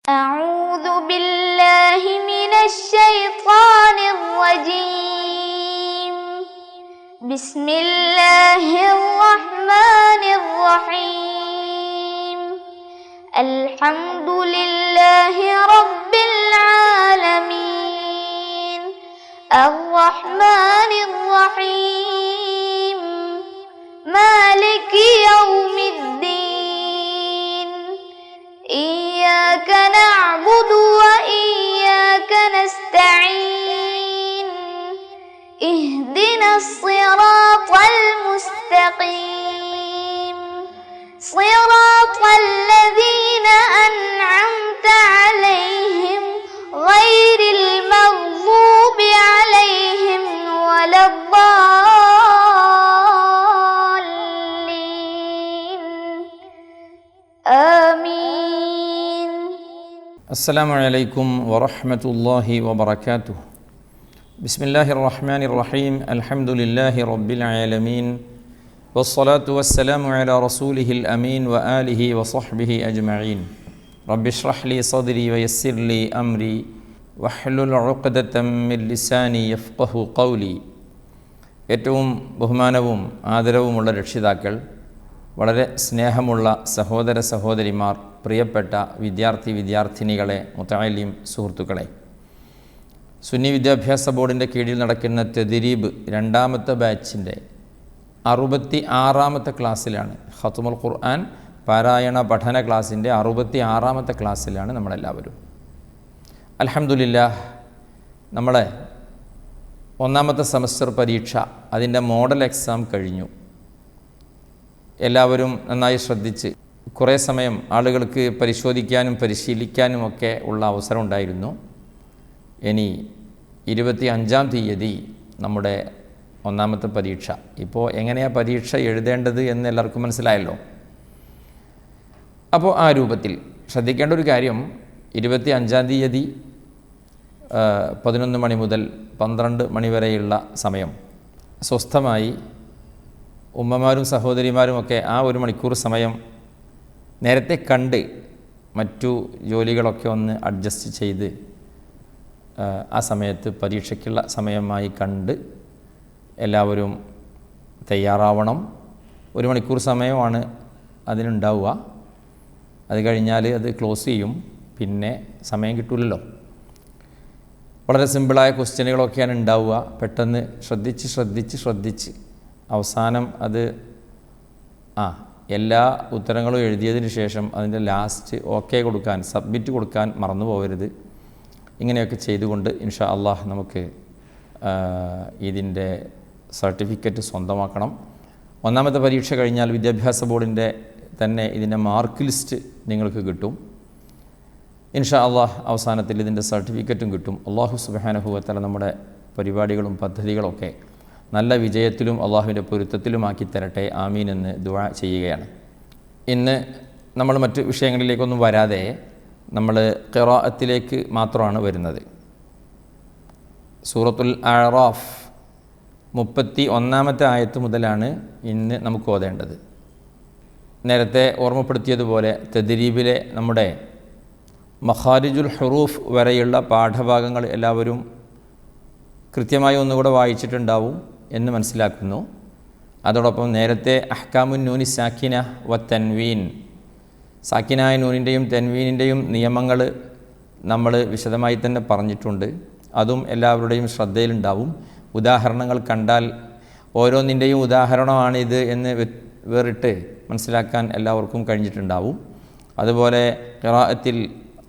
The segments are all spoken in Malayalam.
أعوذ بالله من الشيطان الرجيم. بسم الله الرحمن الرحيم. الحمد لله رب العالمين. الرحمن الرحيم. مالك يوم الدين. إياك نعبد وإياك نستعين. اهدنا الصراط المستقيم. صراط الذين أنعمت عليهم غير المغضوب عليهم ولا الضالين. آمين. السلام عليكم ورحمة الله وبركاته. بسم الله الرحمن الرحيم. الحمد لله رب العالمين، والصلاة والسلام على رسوله الأمين وآله وصحبه أجمعين. رب اشرح لي صدري ويسر لي أمري واحلل عقدة من لساني يفقه قولي. ഏറ്റവും ബഹുമാനവും ആദരവുമുള്ള രക്ഷിതാക്കൾ, വളരെ സ്നേഹമുള്ള സഹോദര സഹോദരിമാർ, പ്രിയപ്പെട്ട വിദ്യാർത്ഥിനികളെ, മുതഅല്ലിം സുഹൃത്തുക്കളെ, സുന്നി വിദ്യാഭ്യാസ ബോർഡിൻ്റെ കീഴിൽ നടക്കുന്ന തദ്രീബ് രണ്ടാമത്തെ ബാച്ചിൻ്റെ 66ാമത്തെ ക്ലാസ്സിലാണ്. ഖത്മുൽ ഖുർആൻ പാരായണ പഠന ക്ലാസ്സിൻ്റെ 66ാമത്തെ ക്ലാസ്സിലാണ് നമ്മളെല്ലാവരും. അൽഹംദുലില്ലാഹ്, നമ്മളെ ഒന്നാമത്തെ സെമസ്റ്റർ പരീക്ഷ, അതിൻ്റെ മോഡൽ എക്സാം കഴിഞ്ഞു. എല്ലാവരും നന്നായി ശ്രദ്ധിച്ച് കുറേ സമയം ആളുകൾക്ക് പരിശോധിക്കാനും പരിശീലിക്കാനുമൊക്കെ ഉള്ള അവസരം ഉണ്ടായിരുന്നു. ഇനി 25-ാം തീയതി നമ്മുടെ ഒന്നാമത്തെ പരീക്ഷ. ഇപ്പോൾ എങ്ങനെയാണ് പരീക്ഷ എഴുതേണ്ടത് എന്ന് എല്ലാവർക്കും മനസ്സിലായല്ലോ. അപ്പോൾ ആ രൂപത്തിൽ ശ്രദ്ധിക്കേണ്ട ഒരു കാര്യം, 25-ാം തീയതി 11 മണി മുതൽ 12 മണി വരെയുള്ള സമയം സ്വസ്ഥമായി ഉമ്മമാരും സഹോദരിമാരുമൊക്കെ ആ 1 മണിക്കൂർ സമയം നേരത്തെ കണ്ട് മറ്റു ജോലികളൊക്കെ ഒന്ന് അഡ്ജസ്റ്റ് ചെയ്ത് ആ സമയത്ത് പരീക്ഷയ്ക്കുള്ള സമയമായി കണ്ട് എല്ലാവരും തയ്യാറാവണം. 1 മണിക്കൂർ സമയമാണ് അതിനുണ്ടാവുക. അത് കഴിഞ്ഞാൽ അത് ക്ലോസ് ചെയ്യും, പിന്നെ സമയം കിട്ടില്ലല്ലോ. വളരെ സിമ്പിളായ ക്വസ്റ്റ്യനുകളൊക്കെയാണ് ഉണ്ടാവുക. പെട്ടെന്ന് ശ്രദ്ധിച്ച് അവസാനം അത് എല്ലാ ഉത്തരങ്ങളും എഴുതിയതിന് ശേഷം അതിൻ്റെ ലാസ്റ്റ് ഓക്കെ കൊടുക്കാൻ, സബ്മിറ്റ് കൊടുക്കാൻ മറന്നു പോകരുത്. ഇങ്ങനെയൊക്കെ ചെയ്തുകൊണ്ട് ഇൻഷാ അള്ളാഹ് നമുക്ക് ഇതിൻ്റെ സർട്ടിഫിക്കറ്റ് സ്വന്തമാക്കണം. ഒന്നാമത്തെ പരീക്ഷ കഴിഞ്ഞാൽ വിദ്യാഭ്യാസ ബോർഡിൻ്റെ തന്നെ ഇതിൻ്റെ മാർക്ക് ലിസ്റ്റ് നിങ്ങൾക്ക് കിട്ടും. ഇൻഷാ അള്ളാഹ് അവസാനത്തിൽ ഇതിൻ്റെ സർട്ടിഫിക്കറ്റും കിട്ടും. അള്ളാഹു സുബ്ഹാനഹു വ തആല നമ്മുടെ പരിപാടികളും പദ്ധതികളൊക്കെ നല്ല വിജയത്തിലും അള്ളാഹുവിൻ്റെ പൊരുത്തത്തിലുമാക്കി തരട്ടെ, ആമീൻ എന്ന് ദുആ ചെയ്യുകയാണ്. ഇന്ന് നമ്മൾ മറ്റ് വിഷയങ്ങളിലേക്കൊന്നും വരാതെ നമ്മൾ ഖിറാഅത്തിലേക്ക് മാത്രമാണ് വരുന്നത്. സൂറത്തുൽ അഅറാഫ് 31-ാമത്തെ ആയത്ത് മുതലാണ് ഇന്ന് നമുക്ക് ഓതേണ്ടത്. നേരത്തെ ഓർമ്മപ്പെടുത്തിയതുപോലെ തദ്രീബിലെ നമ്മുടെ മഖാരിജുൽ ഹുറൂഫ് വരെയുള്ള പാഠഭാഗങ്ങൾ എല്ലാവരും കൃത്യമായി ഒന്നുകൂടെ വായിച്ചിട്ടുണ്ടാവും എന്ന് മനസ്സിലാക്കുന്നു. അതോടൊപ്പം നേരത്തെ അഹ്കാമുൻ നൂനി സാക്കിന വ തൻവീൻ, സാക്കിനായ നൂനിൻ്റെയും തൻവീനിൻ്റെയും നിയമങ്ങൾ നമ്മൾ വിശദമായി തന്നെ പറഞ്ഞിട്ടുണ്ട്. അതും എല്ലാവരുടെയും ശ്രദ്ധയിലുണ്ടാവും. ഉദാഹരണങ്ങൾ കണ്ടാൽ ഓരോന്നിൻ്റെയും ഉദാഹരണമാണിത് എന്ന് വേറിട്ട് മനസ്സിലാക്കാൻ എല്ലാവർക്കും കഴിഞ്ഞിട്ടുണ്ടാവും. അതുപോലെ ഖിറാഅത്തിൽ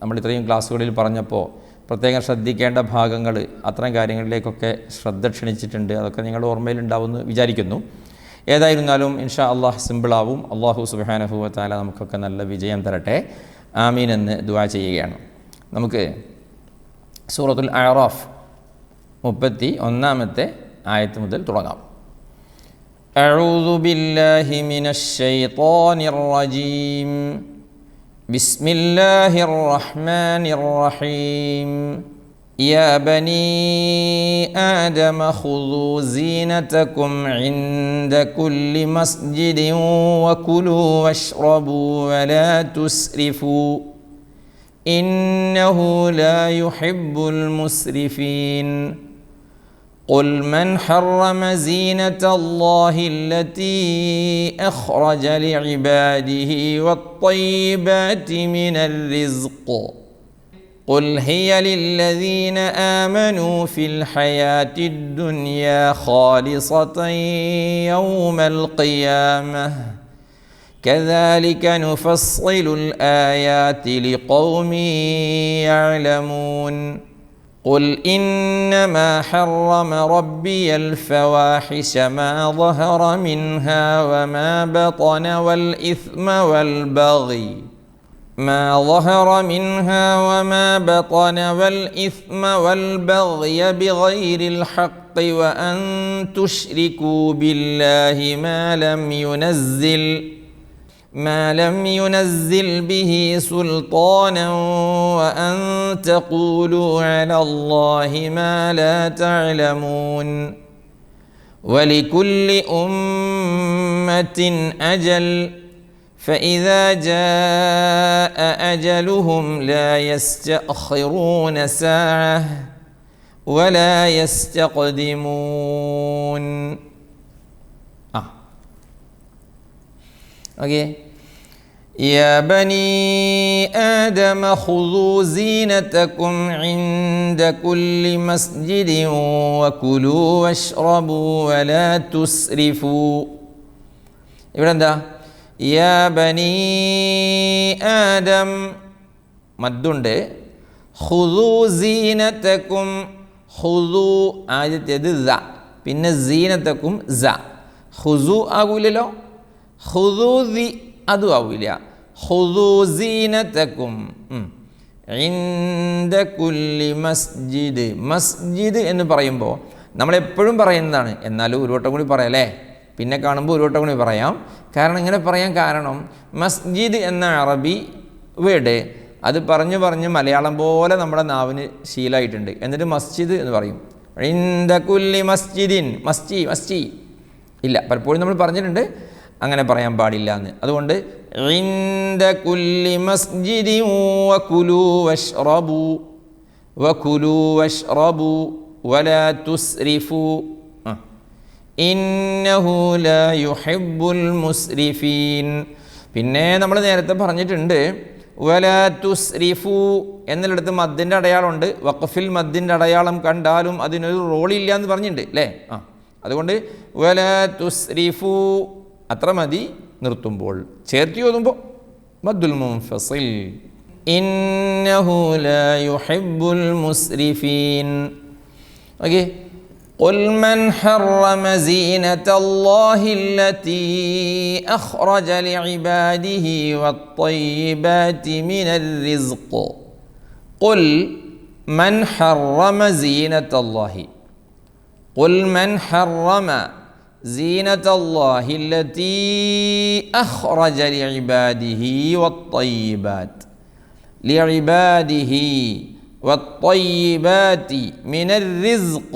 നമ്മൾ ഇത്രയും ക്ലാസ്സുകളിൽ പറഞ്ഞപ്പോൾ പ്രത്യേകം ശ്രദ്ധിക്കേണ്ട ഭാഗങ്ങൾ, അത്തരം കാര്യങ്ങളിലേക്കൊക്കെ ശ്രദ്ധ ക്ഷണിച്ചിട്ടുണ്ട്. അതൊക്കെ നിങ്ങളുടെ ഓർമ്മയിലുണ്ടാവുമെന്ന് വിചാരിക്കുന്നു. ഏതായിരുന്നാലും ഇൻഷാ അള്ളാഹ് സിമ്പിളാവും. അള്ളാഹു സുബ്ഹാനഹു വ തആല നമുക്കൊക്കെ നല്ല വിജയം തരട്ടെ, ആമീൻ എന്ന് ദുആ ചെയ്യുകയാണ്. നമുക്ക് സൂറത്തുൽ അഅറാഫ് 31-ാമത്തെ ആയത്ത് മുതൽ തുടങ്ങാം. അഊദു ബില്ലാഹി മിനശ് ശൈത്വാനിർ റജീം. ബിസ്മില്ലാഹിർ റഹ്മാനിർ റഹീം. يا بني آدم خذوا زينتكم عند كل مسجد وكلوا واشربوا ولا تسرفوا إنه لا يحب المسرفين قل من حرم زينة الله التي أخرج لعباده والطيبات من الرزق قل هي للذين آمنوا في الحياة الدنيا خالصة يوم القيامة كذلك نفصل الآيات لقوم يعلمون قل إنما حرم ربي الفواحش ما ظهر منها وما بطن والإثم والبغي بغير الحق وأن تشركوا بالله ما لم ينزل به سلطانا وأن تقولوا على الله ما لا تعلمون ولكل أمة أجل فإذا جاء أجلهم لا يستأخرون ساعة ولا يستقدمون. يا بني آدم خذوا زينتكم عند كل مسجد وكلوا واشربوا ولا تسرفوا. ഇവിടെ എന്താ? യാ ബനി ആദം മദ്ദുണ്ട്. ഖുദൂ സീനതകും. ഖുദൂ ആദ്യത്തേത് സ, പിന്നെ സീനതകും സ. ഖുദൂ ആകൂലല്ലോ, ഖുദൂദി അതും ആവില്ല. ഖുദൂ സീനതകും ഇൻദ കുല്ലി മസ്ജിദ്. മസ്ജിദ് എന്ന് പറയുമ്പോൾ നമ്മളെപ്പോഴും പറയുന്നതാണ്, എന്നാലും ഒരു വട്ടം കൂടി പറയാം, പിന്നെ കാണുമ്പോൾ ഒരു വട്ടം കൂടി പറയാം. കാരണം ഇങ്ങനെ പറയാൻ കാരണം മസ്ജിദ് എന്ന അറബി വേർഡ് അത് പറഞ്ഞു പറഞ്ഞ് മലയാളം പോലെ നമ്മുടെ നാവിന് ശീലമായിട്ടുണ്ട്. എന്നിട്ട് മസ്ജിദ് എന്ന് പറയും. ഇൻദ കുല്ലി മസ്ജിദിൻ, മസ്ജി ഇല്ല, പലപ്പോഴും നമ്മൾ പറഞ്ഞിട്ടുണ്ട് അങ്ങനെ പറയാൻ പാടില്ല എന്ന്. അതുകൊണ്ട് ഇൻദ കുല്ലി മസ്ജിദിൻ വകുലൂ വഷ്റബൂ വലാ തുസ്രിഫൂ ഇന്നഹു ലാ യുഹിബ്ബുൽ മുസ്രിഫീൻ. പിന്നെ നമ്മൾ നേരത്തെ പറഞ്ഞിട്ടുണ്ട് വലാ തുസ്രിഫൂ എന്നിടത്ത് മദ്ദിൻ്റെ അടയാളമുണ്ട്. വഖഫിൽ മദ്ദിൻ്റെ അടയാളം കണ്ടാലും അതിനൊരു റോളില്ല എന്ന് പറഞ്ഞിട്ടുണ്ട് അല്ലേ? അതുകൊണ്ട് വലാ തുസ്രിഫൂ അത്ര മതി നിർത്തുമ്പോൾ. ചേർത്തി ഓതുമ്പോൾ മദ്ദുൽ മുൻഫസിൽ. ഇന്നഹു ലാ യുഹിബ്ബുൽ മുസ്രിഫീൻ. ഓക്കേ. قل من حرم زينة الله التي أخرج لعباده والطيبات من الرزق قل من حرم زينة الله. قل من حرم زينة الله التي أخرج لعباده والطيبات من الرزق.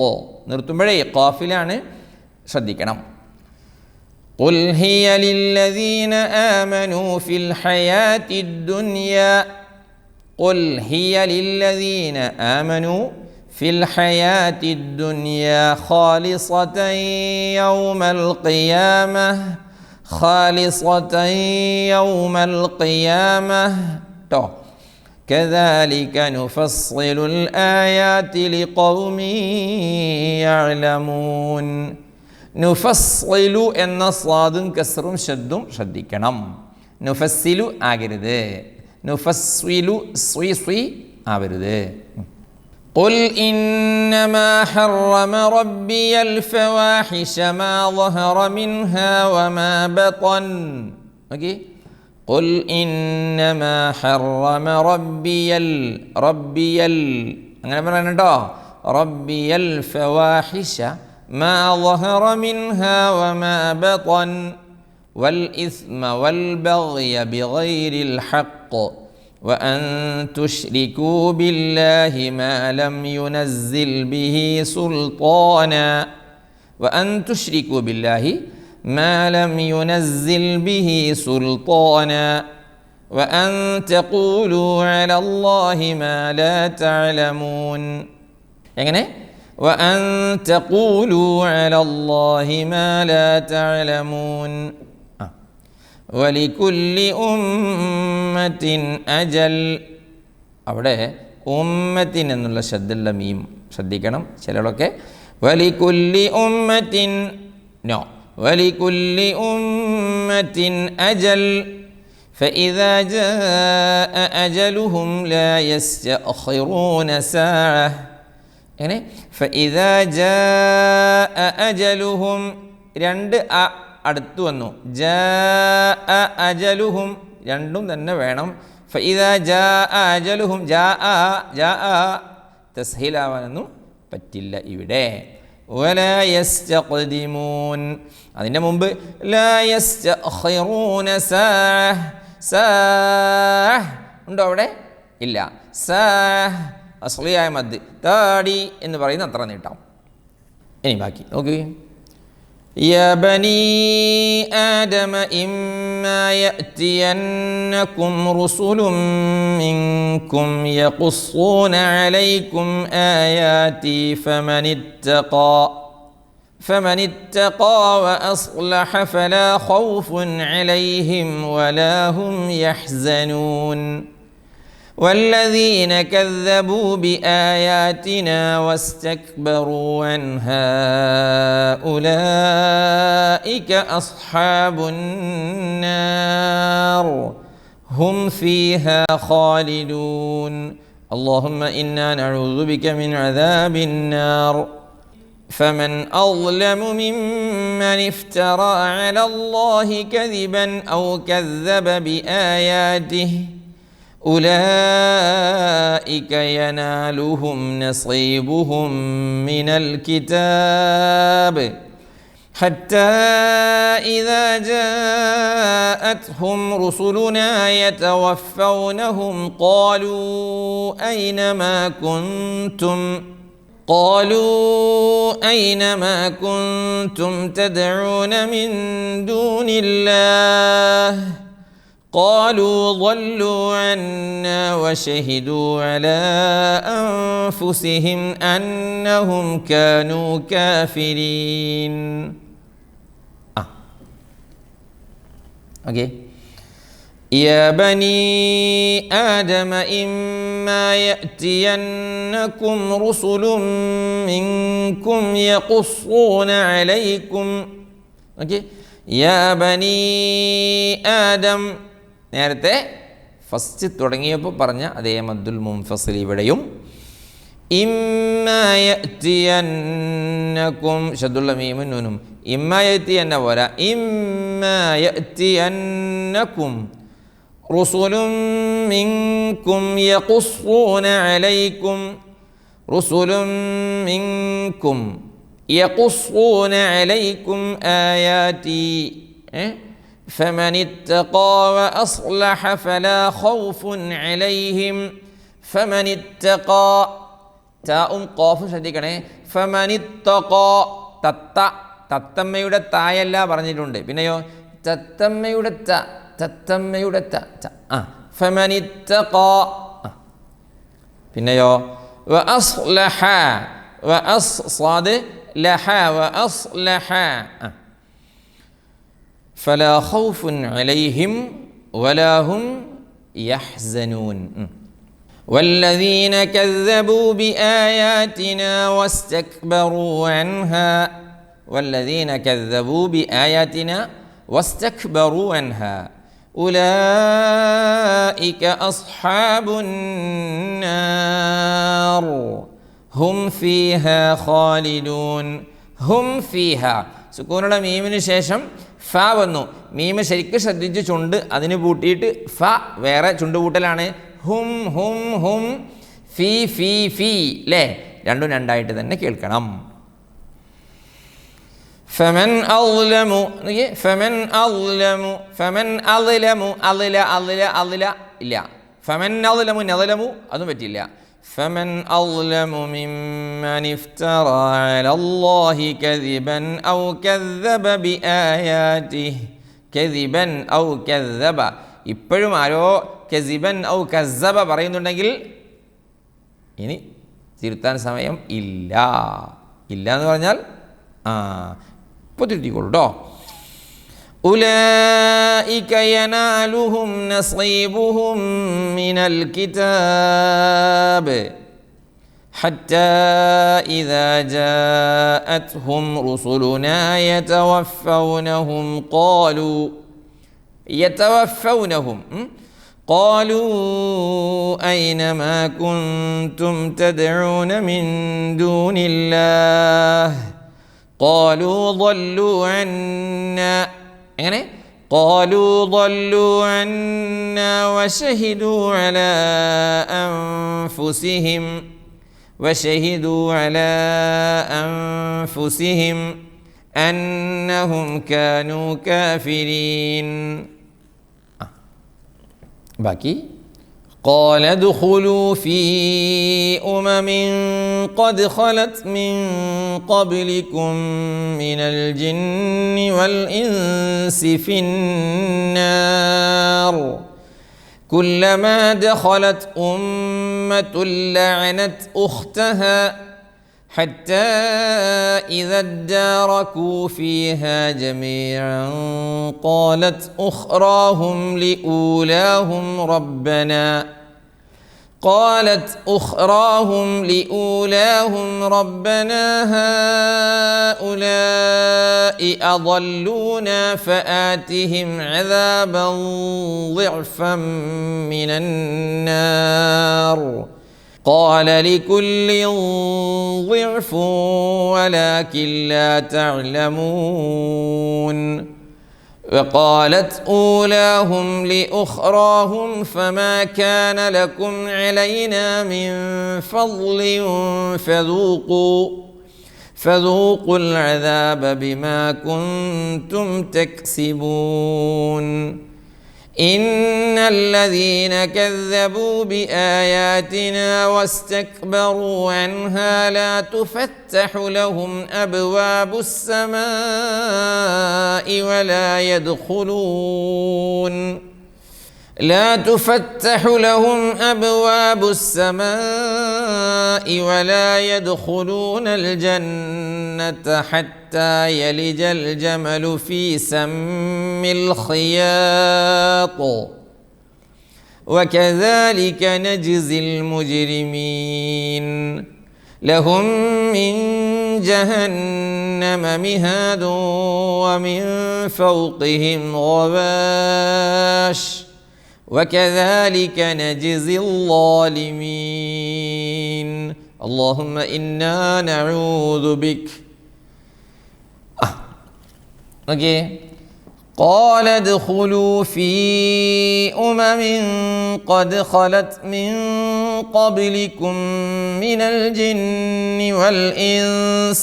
നിർത്തുമ്പോഴേ ഖാഫിലാണ്, ശ്രദ്ധിക്കണം. ഖുൽ ഹിയ ലില്ലദീന ആമനൂ ഫിൽ ഹയാത്തിദ് ദുനിയാ. ഖുൽ ഹിയ ലില്ലദീന ആമനൂ ഫിൽ ഹയാത്തിദ് ദുനിയാ ഖാലിസതൻ യൗമൽ ഖിയാമah. ട്ടോ. كذلك نفصل الآيات لقوم يعلمون. നുഫസ്സിലു എന്ന സ്വാദും കസ്റും ഷദ്ദും ശ്രദ്ധിക്കണം. നുഫസ്സിലു ആകരുത്, നുഫസ്സിലു സ്വി ആവരുത്. قل إنما حرم ربي الفواحش ما ظهر منها وما بطن. ഓക്കേ. قل إنما حرم ربي അങ്ങനെ പറയണം കേട്ടോ. ربي الفواحش ما ظهر منها وما بطن والإثم والبغي بغير الحق وأن تشركوا بالله ما لم ينزل به سلطانا وأن تشركوا بالله ما لم ينزل به سلطانا وأن تقولوا على الله ما لا تعلمون. എങ്ങനെ? وأن تقولوا على الله ما لا تعلمون. ولكل أمة أجل. അവിടെ ഉമ്മത്തിൻ എന്നുള്ള ശബ്ദമുള്ള മീം ശ്രദ്ധിക്കണം. ചിലരൊക്കെ വലികുല്ലി ഉമ്മത്തിൻ, നോ, വലികുല്ലി ഉമ്മത്തിൻ അജൽ فإذا جاء أجلهم لا يستأخرون ساعة. അങ്ങനെ فإذا جاء أجلهم, രണ്ട് അടുത്ത് വന്നു, ജാഅ അജലുഹും രണ്ടും തന്നെ വേണം. ഫഇദാ ജാഅ അജലുഹും, ജാഅ തസ്ഹീലാവാനൊന്നും പറ്റില്ല ഇവിടെ. വലാ യസ്തഖ്ദിമൂൻ, അതിൻ്റെ മുമ്പ് ലാ യസ്തഖിറൂന സാഅ ഉണ്ടോ അവിടെ? ഇല്ല. സാഅ അസ്ലിയായ മദ്, താടി എന്ന് പറയുന്ന അത്ര നീട്ടാം. ഇനി ബാക്കി നോക്കൂ. يا بني آدم إما يأتينكم رسل منكم يقصون عليكم آياتي فمن اتقى وأصلح فلا خوف عليهم ولا هم يحزنون. والذين كذبوا بآياتنا واستكبروا عنها أولئك أصحاب النار هم فيها خالدون. اللهم إنا نعوذ بك من عذاب النار. فمن أظلم ممن افترى على الله كذبا أو كذب بآياته أولئك ينالهم نصيبهم من الكتاب حتى إذا جاءتهم رسلنا يتوفونهم قالوا أين ما كنتم تدعون من دون الله قالوا ضلوا عنا وشهدوا على أنفسهم أنهم كانوا كافرين. Okay. يا بني آدم إما يأتينكم رسل منكم يقصون عليكم. Okay. يا بني آدم, നേരത്തെ ഫസ്റ്റ് തുടങ്ങിയപ്പോൾ പറഞ്ഞ അതേ മദ്ദുൽ മുൻഫസിൽ ഇവിടെയും ഇമ്മാ യഅ്തിയന്നകും ശദ്ദുൽ മീമുൻ നൂനും ഇമ്മാ യഅ്തിയന്ന പോരാ ഇമ്മാ യഅ്തിയന്നകും റുസുലും മിൻകും യഖുസ്സൂന അലൈക്കും റുസുലും മിൻകും യഖുസ്സൂന അലൈക്കും ആയാതി فمن اتقى وأصلح فلا خوف عليهم. فمن اتقى താഉം ഖാഫും ശ്രദ്ധിക്കണേ. فمن اتقى തത്തമ്മയുടെ തായല്ല പറഞ്ഞിട്ടുണ്ട്. പിന്നെയോ തത്തമ്മയുടെ فمن اتقى. പിന്നെയോ وأصلح وأصلح فلا خوف عليهم ولا هم يحزنون. والذين كذبوا بآياتنا واستكبروا عنها والذين كذبوا بآياتنا واستكبروا عنها أولئك أصحاب النار هم فيها خالدون. هم فيها സുക്കൂനുള്ള മീമിന് ശേഷം ഫ വന്നു. മീമ് ശരിക്കും ശ്രദ്ധിച്ച് ചുണ്ട് അതിന് പൂട്ടിയിട്ട് ഫ വേറെ ചുണ്ട് പൂട്ടലാണ്. ഹും ഹും ഹും ഫീ ഫീ ഫീ അല്ലേ, രണ്ടും രണ്ടായിട്ട് തന്നെ കേൾക്കണം. فمن أظلم فمن أظلم فمن أظلم أظل أظل أظل ഇല്ല. فمن أظلم نظلم അതും പറ്റില്ല. فمن أظلم ممن افترى على الله كذبا أو كذب بآياته كذبا أو كذب ഇപ്പോഴും ആരോ കസിബൻ ഔ കസ്സബ പറയുന്നുണ്ടെങ്കിൽ ഇനി തിരുത്താൻ സമയം ഇല്ല. ഇല്ല എന്ന് പറഞ്ഞാൽ ഇപ്പോൾ തിരുത്തിക്കോളൂ കേട്ടോ. ഉലൈക യനാലുഹും നസീബുഹും മിനൽ കിതാബ് ഹത്താ ഇദാ ജാഅത്ഹും റുസുലുനാ യതവഫൗനഹും قالوا أين ما كنتم تدعون من دون الله قالوا ضلوا عنا وشهدوا على أنفسهم أنهم كانوا كافرين. باقي قال ادخلوا في قد خلت من قبلكم من الجن والإنس في النار كلما دخلت أمة لعنت أختها حتى إذا اداركوا فيها جميعا قالت أخراهم لأولاهم ربنا هؤلاء أضلونا فآتهم عذابا ضعفا من النار قال لكل ضعف ولكن لا تعلمون وقالت أولاهم لأخراهم فما كان لكم علينا من فضل فذوقوا العذاب بما كنتم تكسبون إن الذين كذبوا بآياتنا واستكبروا عنها لا تفتح لهم أبواب السماء ولا يدخلون الجنة حتى يلج الجمل في سم الخياط وكذلك نجزي المجرمين لهم من جهنم مهاد ومن فوقهم غواش وكذلك نجزي الظالمين اللهم إنا نعوذ بك. قال ادخلوا في قد خلت من قبلكم من الجن والإنس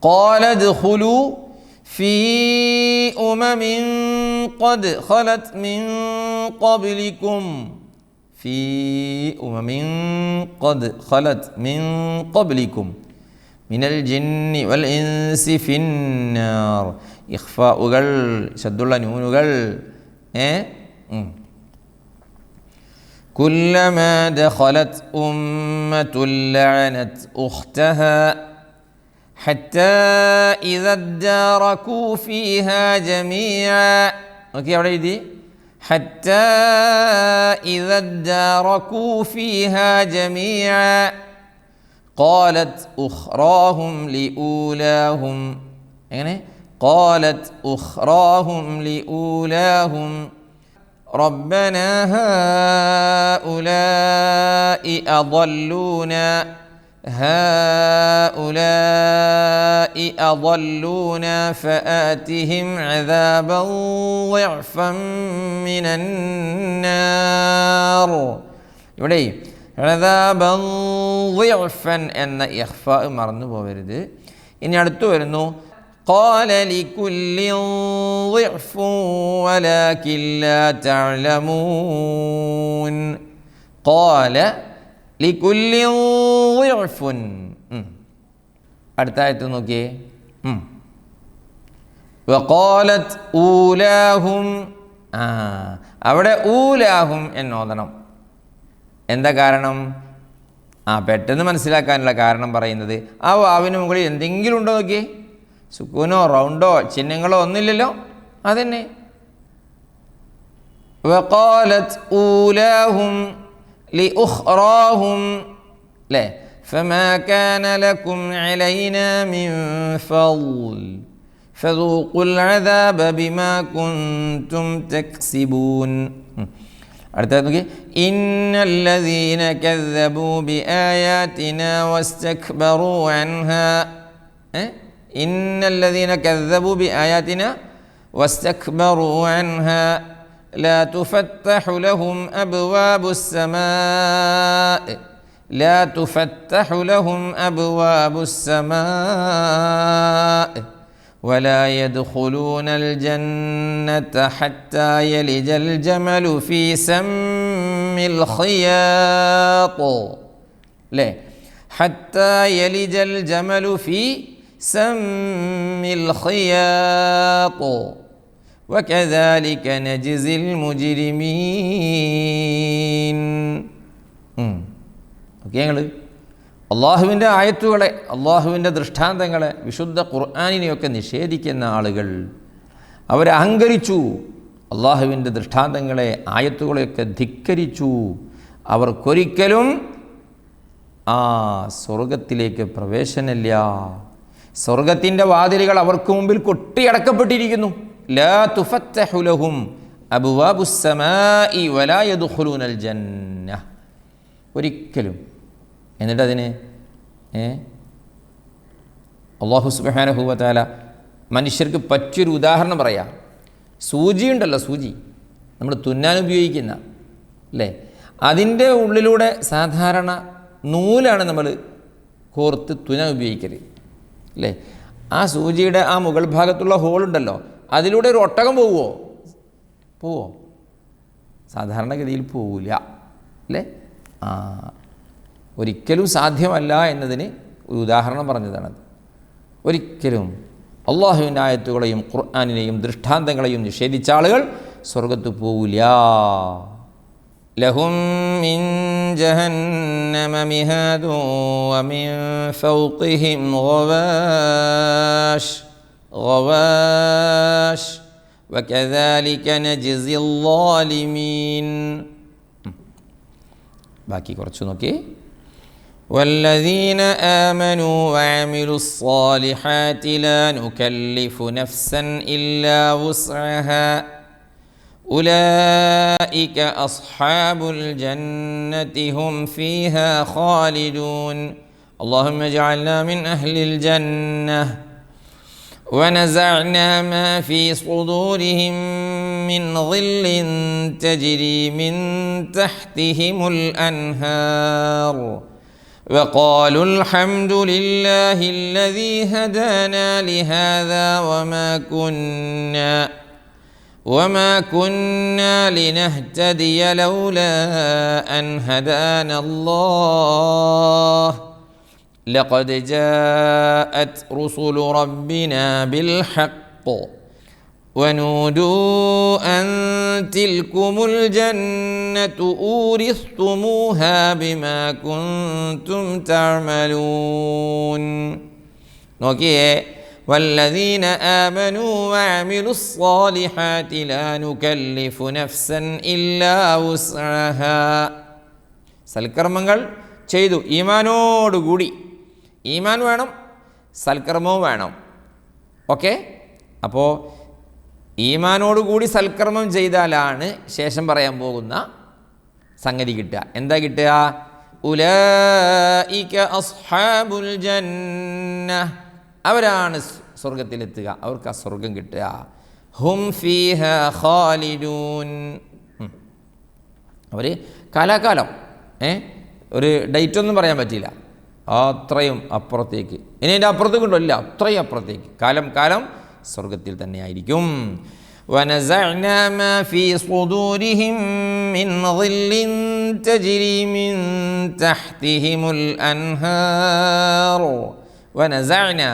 قال ادخلوا في قد خلت من قبلكم من الجن والإنس في النار ഇഖ്ഫാഉകൾ ശദ്ദുള്ള നൂനുകൾ كلما دخلت أمة لعنت أختها حتى إذا اداركوا فيها جميعا حتى إذا اداركوا فيها جميعا قالت أخراهم لأولاهم ربنا هؤلاء أضلونا فآتهم عذابا ضعفا من النار. ഇവിടെ عذابا ضعفا എന്ന ഇഖ്ഫാ മറന്നു പോകരുത്. ഇനി അടുത്ത് വരുന്നു قال لكل ضعف ولكن لا تعلمون. قال لكل ضعف. അടുത്ത ആയത്ത് നോക്കിയേ. وقالت أولاهم അവിടെ ഊലാഹും എന്നോദണം. എന്താ കാരണം? പെട്ടെന്ന് മനസ്സിലാക്കാനുള്ള കാരണം പറയുന്നത്, ആ വാവിന് മുകളിൽ എന്തെങ്കിലും ഉണ്ടോ നോക്കി, സുക്കൂനോ റൗണ്ടോ ചിഹ്നങ്ങളോ ഒന്നുമില്ലല്ലോ. അതന്നെ വഖാലത് ഊലാഹും ലിഉഖ്റാഹും ല്ലേ ഫമാ കാന ലക്കും അലൈനാ മിൻ ഫള് ഫദൂഖുൽ അദാബ ബിമാ കുൻതും തക്സിബൂൻ. അടുത്ത നോക്കി, ഇന്നല്ലദീന കദ്ദബൂ ബിആയാതിനാ വസ്തക്ബറൂ അൻഹാ. ഇന്നല്ലദീന കദ്ദബൂ ബിആയാതിനാ വസ്തക്ബറൂ അൻഹാ لا تفتح لهم أبواب السماء لا تفتح لهم أبواب السماء ولا يدخلون الجنة حتى يلج الجمل في سم الخياط ليه حتى يلج الجمل في سم الخياط وكذلك نجزي المجرمين. ഞങ്ങൾ അള്ളാഹുവിൻ്റെ ആയത്തുകളെ, അള്ളാഹുവിൻ്റെ ദൃഷ്ടാന്തങ്ങളെ, വിശുദ്ധ ഖുർആനിനെയൊക്കെ നിഷേധിക്കുന്ന ആളുകൾ അവരഹങ്കരിച്ചു, അള്ളാഹുവിൻ്റെ ദൃഷ്ടാന്തങ്ങളെ ആയത്തുകളെയൊക്കെ ധിക്കരിച്ചു. അവർക്കൊരിക്കലും സ്വർഗത്തിലേക്ക് പ്രവേശനമില്ല. സ്വർഗത്തിൻ്റെ വാതിലുകൾ അവർക്ക് മുമ്പിൽ കൊട്ടിയടക്കപ്പെട്ടിരിക്കുന്നു. ലാ തുഫത്തഹു ലഹും അബ്വാബുസ് സമാഇ വലാ യദ്ഖുലൂനൽ ജന്ന. ഒരിക്കലും. എന്നിട്ട് അതിന് അല്ലാഹു സുബ്ഹാനഹു വ തആല മനുഷ്യർക്ക് പറ്റിയൊരു ഉദാഹരണം പറയാം. സൂചി ഉണ്ടല്ലോ, സൂചി നമ്മൾ തുന്നാൻ ഉപയോഗിക്കുന്ന അല്ലേ, അതിൻ്റെ ഉള്ളിലൂടെ സാധാരണ നൂലാണ് നമ്മൾ കോർത്ത് തുന്നാൻ ഉപയോഗിക്കല് അല്ലേ. ആ സൂചിയുടെ ആ മുകൾ ഭാഗത്തുള്ള ഹോളുണ്ടല്ലോ, അതിലൂടെ ഒരു ഒട്ടകം പോവോ? സാധാരണഗതിയിൽ പോവില്ല അല്ലേ. ഒരിക്കലും സാധ്യമല്ല എന്നതിന് ഒരു ഉദാഹരണം പറഞ്ഞതാണത്. ഒരിക്കലും അള്ളാഹുവിൻ്റെ ആയത്തുകളെയും ഖുർആനിനെയും ദൃഷ്ടാന്തങ്ങളെയും നിഷേധിച്ച ആളുകൾ സ്വർഗത്ത് പോവില്ല. ലഹും മിൻ ജഹന്നമ മിഹാദു വമിൻ ഫൗഖിഹിം ഗവാഷ് വകദാലിക നജ്സിൽ ളാലിമീൻ. ബാക്കി കുറച്ച് നോക്കി. والذين آمنوا وعملوا الصالحات لا نكلف نفسا إلا وسعها أولئك أصحاب الجنة هم فيها خالدون. اللهم اجعلنا من أهل الجنة. ونزعنا ما في صدورهم من ظل تجري من تحتهم الأنهار وقالوا الحمد لله الذي هدانا لهذا وما كنا لنهتدي لولا أن هدانا الله لقد جاءت رسل ربنا بالحق ونودوا أن تلكم الجنة أورثتموها بما كنتم تعملون. നോക്കിയേ, والذين آمنوا وعملوا الصالحات لا نكلف نفسا إلا وسعها. സൽക്കർമ്മങ്ങൾ ചെയ്തു, ഈമാനോടുകൂടി. ഈമാൻ വേണം, സൽക്കർമ്മവും വേണം. ഓക്കെ, അപ്പോൾ ഈമാനോടുകൂടി സൽക്കർമ്മം ചെയ്താലാണ് ശേഷം പറയാൻ പോകുന്ന സംഗതി കിട്ടുക. എന്താ കിട്ടുക? ഉലൈക അസ്ഹാബുൽ ജന്ന, അവരാണ് സ്വർഗത്തിലെത്തുക, അവർക്ക് ആ സ്വർഗം കിട്ടുക. ഹും ഫീഹാ ഖാലിദൂൻ, അവർ കാലാകാലം ഒരു ഡേറ്റൊന്നും പറയാൻ പറ്റില്ല, അത്രയും അപ്പുറത്തേക്ക്. ഇനി അതിൻ്റെ അപ്പുറത്തേക്കുണ്ടോ? ഇല്ല, അത്രയും അപ്പുറത്തേക്ക് കാലം സ്വർഗത്തിൽ തന്നെയായിരിക്കും. വനസഅനാ മാ ഫീ സുദൂരിഹിം മിൻ ളിൻ തജ്രി മിൻ തഹ്തിഹിമുൽ അൻഹാർ. വനസഅനാ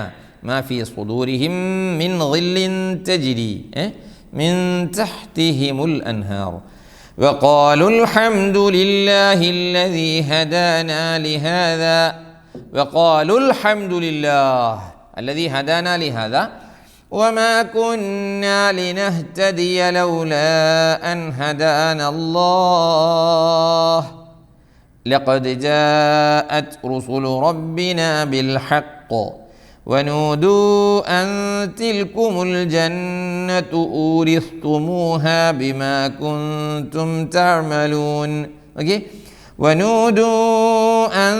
മാ ഫീ സുദൂരിഹിം മിൻ ളിൻ തജ്രി من تحتهم الأنهار وقالوا الحمد لله الذي هدانا لهذا وقالوا الحمد لله الذي هدانا لهذا وما كنا لنهتدي لولا أن هدانا الله لقد جاءت رسل ربنا بالحق ونودوا أن تلكم الجنة أورثتموها بما كنتم تعملون. Okay? ونودوا أن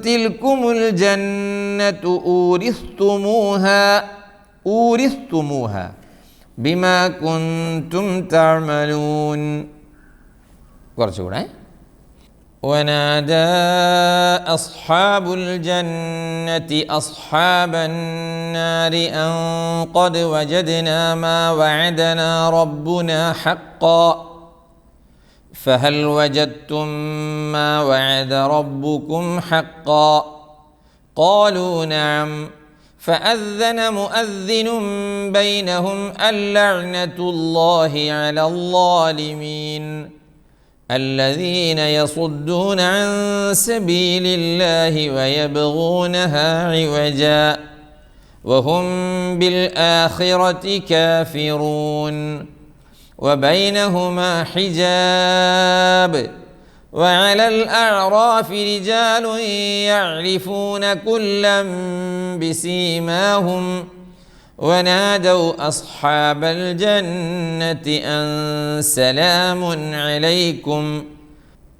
تلكم الجنة أورثتموها بما كنتم تعملون. കുറച്ചുകൂടെ ونادى أصحاب الجنة أصحاب النار أن قد وجدنا ما وعدنا ربنا حقا فهل وجدتم ما وعد ربكم حقا قالوا نعم فأذن مؤذن بينهم اللعنة الله على الظالمين الذين يصدون عن سبيل الله ويبغونها عوجا وهم بالآخرة كافرون وبينهما حجاب وعلى الأعراف رجال يعرفون كلا بسيماهم ونادوا أصحاب الجنة أن سلام عليكم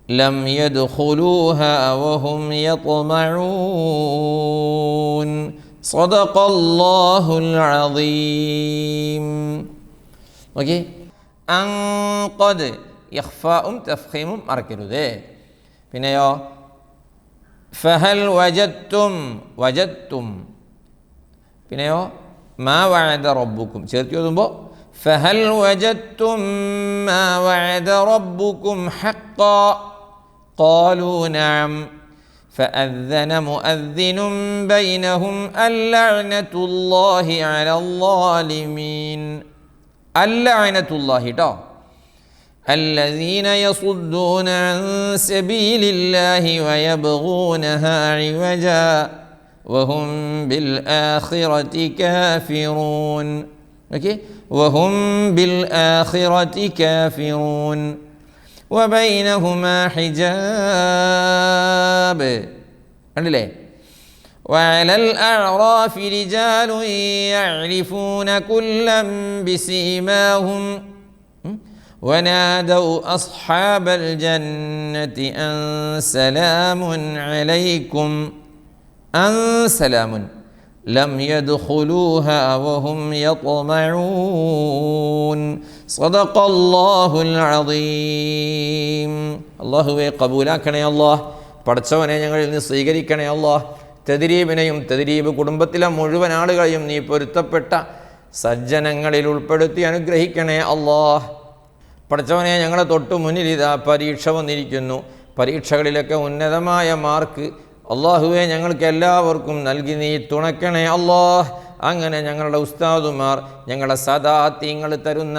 لم يدخلوها وهم يطمعون صدق الله العظيم. ഓക്കെ, അൻഖദ് ഇഖ്ഫാഉം തഫ്ഖീമും മറക്കരുത്. പിന്നെയോ ഫഹൽ വജദ്തും പിന്നെയോ മാ വഅദ റബ്ബുക്കും ചേർത്ത് എഴുതുമ്പോൾ ഫഹൽ വജദ്തും മാ വഅദ റബ്ബുക്കും ഹഖ്ഖാ ഖാലൂ നഅം فأذن مؤذن بينهم اللعنة الله على الظالمين. اللعنة الله ട്ടോ. الذين يصدون عن سبيل الله ويبغونها عوجا وهم بالآخرة كافرون. okay? وهم بالآخرة كافرون وبينهما حجاب. കണ്ടില്ലേ? وعلى الأعراف رجال يعرفون كلا بسيماهم ونادوا أصحاب الجنة أن سلام عليكم أن سلام لم يدخلوها وهم يطمعون صدق الله العظيم. അല്ലാഹുവേ കബൂലാക്കണേ അല്ലാഹ്. പടച്ചവനെ ഞങ്ങളിൽ നിന്ന് സ്വീകരിക്കണേ അല്ലാഹ്. തദ്രീബിനെയും തദ്രീബ് കുടുംബത്തിലെ മുഴുവൻ ആളുകളെയും നീ പൊരുത്തപ്പെട്ട സജ്ജനങ്ങളിൽ ഉൾപ്പെടുത്തി അനുഗ്രഹിക്കണേ അല്ലാഹ്. പടച്ചവനെ ഞങ്ങളെ തൊട്ടു മുന്നിൽ ഇതാ പരീക്ഷ വന്നിരിക്കുന്നു. പരീക്ഷകളിലൊക്കെ ഉന്നതമായ മാർക്ക് അള്ളാഹുവെ ഞങ്ങൾക്ക് എല്ലാവർക്കും നൽകി നീ തുണക്കണേ അല്ലാഹ്. അങ്ങനെ ഞങ്ങളുടെ ഉസ്താദുമാർ ഞങ്ങളെ സദാത്യങ്ങൾ തരുന്ന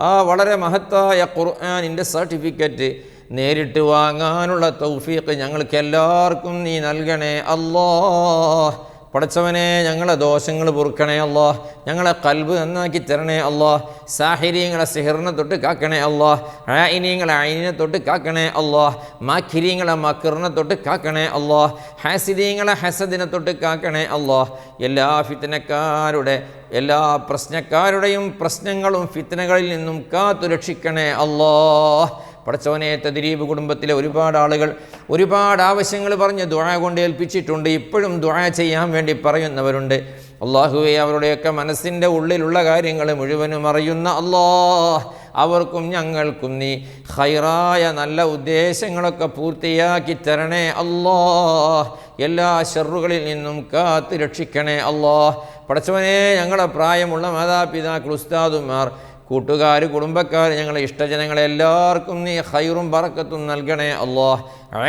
ആ വളരെ മഹത്തായ ഖുർആനിൻ്റെ സർട്ടിഫിക്കറ്റ് നേരിട്ട് വാങ്ങാനുള്ള തൗഫീഖ് ഞങ്ങൾക്ക് എല്ലാവർക്കും നീ നൽകണേ അല്ലാഹ്. പടച്ചവനെ ഞങ്ങളെ ദോഷങ്ങൾ പൊറുക്കണേ അല്ലാഹ്. ഞങ്ങളെ ഖൽബ് നന്നാക്കി തരണേ അല്ലാഹ്. സാഹിരീങ്ങളെ സിഹറിനെ തൊട്ട് കാക്കണേ അല്ലാഹ്. ആയിനീങ്ങളെ ഐനിനെ തൊട്ട് കാക്കണേ അല്ലാഹ്. മാഖിരീങ്ങളെ മക്കറിനെ തൊട്ട് കാക്കണേ അല്ലാഹ്. ഹാസിദീങ്ങളെ ഹസദിനെ തൊട്ട് കാക്കണേ അല്ലാഹ്. എല്ലാ ഫിത്നക്കാരുടെ എല്ലാ പ്രശ്നക്കാരുടെയും പ്രശ്നങ്ങളും ഫിത്നകളിൽ നിന്നും കാത്തു രക്ഷിക്കണേ അല്ലാഹ്. പടച്ചവനെ തദ്രീബ് കുടുംബത്തിലെ ഒരുപാട് ആളുകൾ ഒരുപാട് ആവശ്യങ്ങൾ പറഞ്ഞ് ദുആ കൊണ്ട് ഏൽപ്പിച്ചിട്ടുണ്ട്. ഇപ്പോഴും ദുആ ചെയ്യാൻ വേണ്ടി പറയുന്നവരുണ്ട്. അല്ലാഹുവേ അവരുടെയൊക്കെ മനസ്സിൻ്റെ ഉള്ളിലുള്ള കാര്യങ്ങൾ മുഴുവനും അറിയുന്ന അല്ലാഹ് അവർക്കും ഞങ്ങൾക്കും നീ ഖൈറായ നല്ല ഉദ്ദേശങ്ങളൊക്കെ പൂർത്തിയാക്കി തരണേ അല്ലാഹ്. എല്ലാ ഷർറുകളിൽ നിന്നും കാത്ത് രക്ഷിക്കണേ അല്ലാഹ്. പടച്ചവനെ ഞങ്ങളുടെ പ്രായമുള്ള മാതാപിതാക്കൾ ഉസ്താദുമാർ കൂട്ടുകാർ കുടുംബക്കാർ ഞങ്ങളെ ഇഷ്ടജനങ്ങളെ എല്ലാവർക്കും നീ ഖൈറും ബറക്കത്തും നൽകണേ അല്ലാഹ്.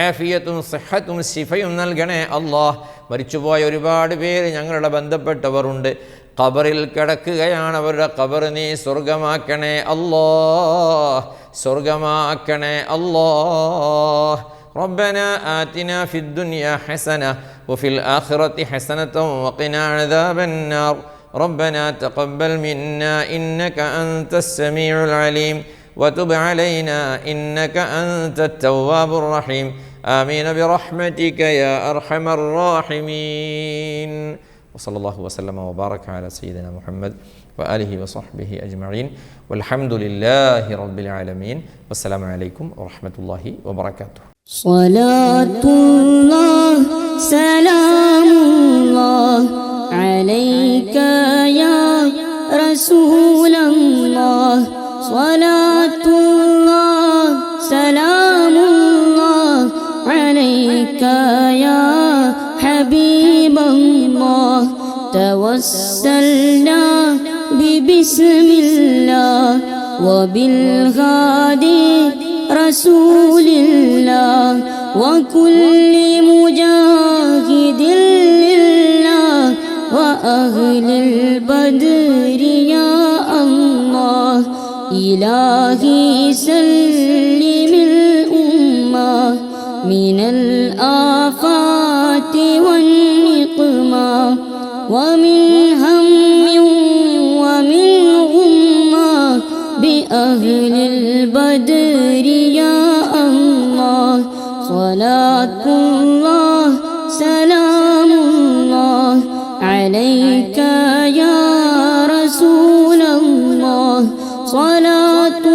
ആഫിയത്തും സിഹത്തും ശിഫയും നൽകണേ അല്ലാഹ്. മരിച്ചുപോയ ഒരുപാട് പേര് ഞങ്ങളുടെ ബന്ധപ്പെട്ടവരുണ്ട്. ഖബറിൽ കിടക്കുകയാണ്, അവരുടെ ഖബർ നീ സ്വർഗമാക്കണേ അല്ലാഹ്, സ്വർഗമാക്കണേ അല്ലാഹ്. ربنا آتنا في الدنيا حسنة وفي الآخرة حسنة وقنا عذاب النار. ربنا تقبل منا إنك أنت السميع العليم وتب علينا إنك أنت التواب الرحيم. آمين برحمتك يا أرحم الراحمين. وصلى الله وسلم وبارك على سيدنا محمد وآله وصحبه أجمعين والحمد لله رب العالمين. والسلام عليكم ورحمة الله وبركاته. صلاة الله سلام الله عليك يا رسول الله. صلاة الله سلام الله عليك يا حبيب الله. توسلنا ببسم الله وبالهادي رسول الله وكل مجاهد لله وأهل البدر يا الله. إلهي سلم الأمة من الآفات والنقمة ومن هم ومن غمة بأهل البدر يا الله. صلاة الله سلام الله عليك يا رسول الله. صلاة